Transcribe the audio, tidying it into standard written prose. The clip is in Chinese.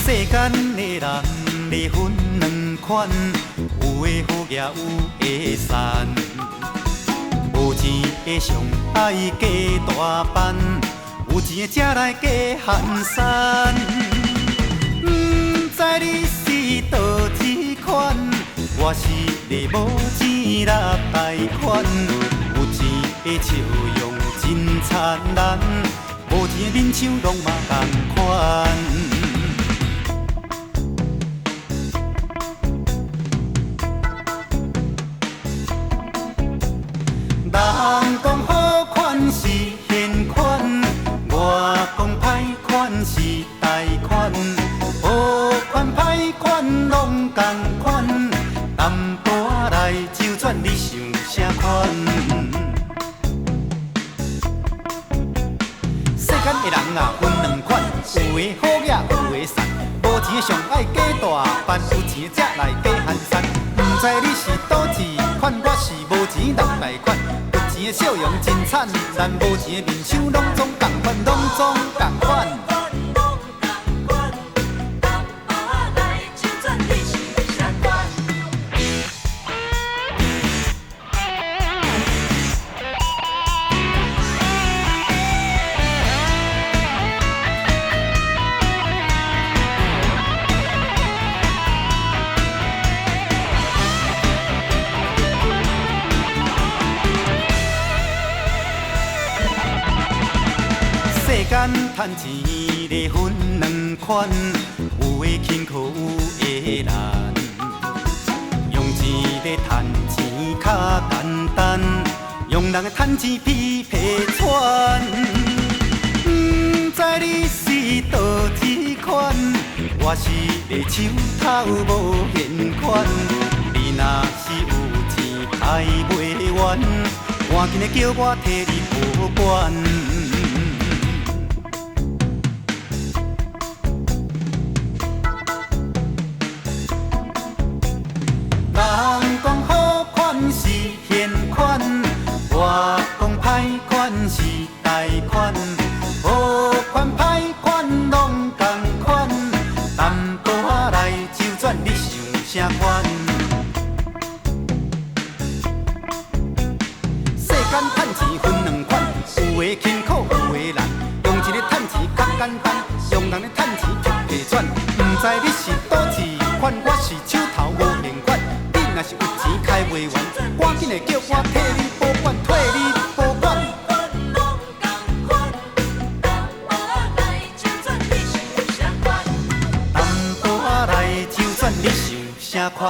世间的人离分两款，有的好也有的散。无钱的上爱加大班，有钱的才来加寒山。不知你是倒一款，我是个无钱纳贷款。有钱的笑容真灿烂，无钱的面相拢嘛同款。人讲好款是现款，我讲歹款是贷款。好款歹款拢同款，淡薄仔来周转，你想啥款？世间的人啊分两款，有的好野，有的散。无钱的上爱加大班，有钱的才来加寒山。不知你是倒一款，我是无钱纳贷款。有钱的笑容真灿烂，无钱的面相拢总同款，拢总同款。世间赚钱的分两款，有的辛苦，有的难。用钱的赚钱较简单，用人的赚钱比皮喘。不知你是倒一款，我是个手头无现款。你若是有钱开袂完，赶紧的叫我替你保管。人讲好款是现款，我讲歹款是贷款。好款歹款拢同款，淡薄仔来周转，你想啥款？世间赚钱分两款，有的辛苦，有的难。用钱的赚钱较简单，用人的赚钱较皮转。不知你是倒一款，我是手头无现款。若是有钱开袂完，赶紧的叫我替你保管，替你保管。淡薄仔来周转，你想啥款？